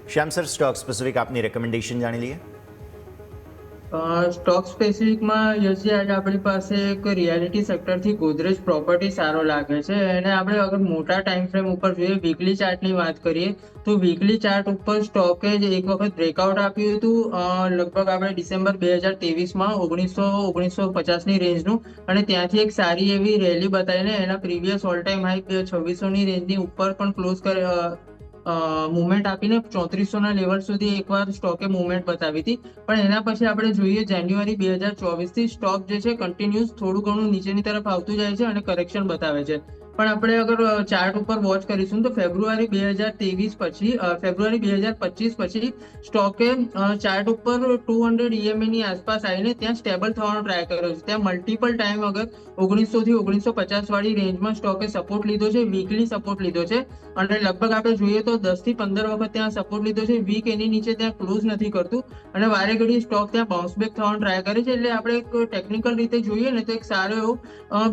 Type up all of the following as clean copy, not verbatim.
શ્યામ sir, stock specific આપની recommendation જાણી લઈએ. સ્ટોક સ્પેસિફિકમાં યશજી આજે આપણી પાસે એક રિયાલિટી સેક્ટરથી ગોદરેજ પ્રોપર્ટી સારો લાગે છે. અને આપણે અગર મોટા ટાઈમ ફ્રેમ ઉપર જોઈએ, વીકલી ચાર્ટની વાત કરીએ તો વીકલી ચાર્ટ ઉપર સ્ટોકે જ એક વખત બ્રેકઆઉટ આપ્યું હતું, લગભગ આપણે ડિસેમ્બર 2023માં 1950ની રેન્જનું, અને ત્યાંથી એક સારી એવી રેલી બતાવીને એના પ્રીવિયસ ઓલ ટાઈમ હાઈ 2600ની રેન્જની ઉપર પણ ક્લોઝ કરે, મુવમેન્ટ આપીને 3400ના લેવલ સુધી એકવાર સ્ટોકે મુવમેન્ટ બતાવી હતી. પણ એના પછી આપણે જોઈએ જાન્યુઆરી 2024થી સ્ટોક જે છે કન્ટિન્યુઅસ થોડું ઘણું નીચેની તરફ આવતું જાય છે અને કરેક્શન બતાવે છે. પણ આપણે અગર ચાર્ટ ઉપર વોચ કરીશું તો ફેબ્રુઆરી 2025 પછી સ્ટોકે ચાર્ટ ઉપર 200 EMA ની આસપાસ આવીને ત્યાં સ્ટેબલ થવાનો ટ્રાય કર્યો છે. ત્યાં મલ્ટિપલ ટાઈમ અગર 1900 થી 1950 વાળી રેન્જમાં સ્ટોકે સપોર્ટ લીધો છે, વીકલી સપોર્ટ લીધો છે, અને લગભગ આપણે જોઈએ તો 10 થી 15 વખત ત્યાં સપોર્ટ લીધો છે. વીક એની નીચે ત્યાં ક્લોઝ નથી કરતું અને વારે ઘડી સ્ટોક ત્યાં બાઉન્સ બેક થવાનો ટ્રાય કરે છે. એટલે આપણે એક ટેકનિકલ રીતે જોઈએ ને તો એક સારો એવો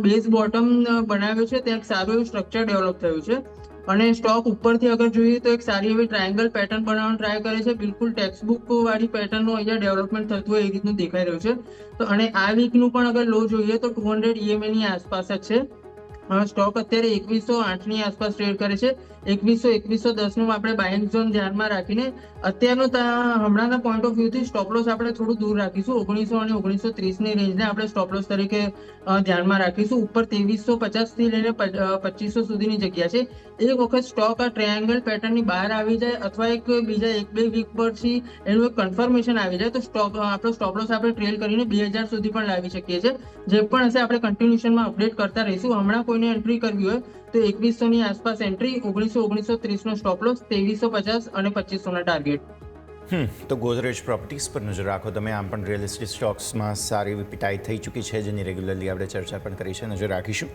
બેઝ બોટમ બનાવ્યો છે, ત્યાં એક સારું એવું સ્ટ્રક્ચર ડેવલપ થયું છે. અને સ્ટોક ઉપરથી અગર જોઈએ તો એક સારી એવી ટ્રાયંગલ પેટર્ન બનાવવાનો ટ્રાય કરે છે. બિલકુલ ટેક્સ્ટબુક વાળી પેટર્નનું અહીંયા ડેવલપમેન્ટ થતું હોય એ રીતનું દેખાઈ રહ્યું છે. તો અને આ વીકનું પણ અગર લો જોઈએ તો 200 EMA ની આસપાસ જ છે. સ્ટોક અત્યારે 2108ની આસપાસ ટ્રેડ કરે છે. 2110નું આપણે બાઇંગ ઝોન ધ્યાનમાં રાખીને અત્યારનો હમણાંના પોઈન્ટ ઓફ વ્યૂથી સ્ટોપ લોસ આપણે થોડું દૂર રાખીશું. 1900 અને 1930ની રેન્જને આપણે સ્ટોપ લોસ તરીકે ધ્યાનમાં રાખીશું. ઉપર 2350 થી લઈને 2500 સુધીની જગ્યા છે. એક વખત સ્ટોક આ ટ્રાયંગલ પેટર્નની બહાર આવી જાય અથવા બીજા એક બે વીક પછી એનું એક કન્ફર્મેશન આવી જાય તો આપણો સ્ટોપ લોસ આપણે ટ્રેલ કરીને 2000 સુધી પણ લાવી શકીએ છીએ. જે પણ હશે આપણે કન્ટિન્યુએશનમાં અપડેટ કરતા રહીશું. હમણાં કોઈને એન્ટ્રી કરવી હોય તો 2100ની આસપાસ એન્ટ્રી, 1930નો સ્ટોપ લોસ, 2350 અને 2500ના ટાર્ગેટ. તો ગોદરેજ પ્રોપર્ટીઝ પર નજર રાખો તમે. આમ પણ રિયલ એસ્ટેટ સ્ટોક્સમાં સારી એવી પિટાઈ થઈ ચૂકી છે, જેની રેગ્યુલરલી આપણે ચર્ચા પણ કરી છે. નજર રાખીશું.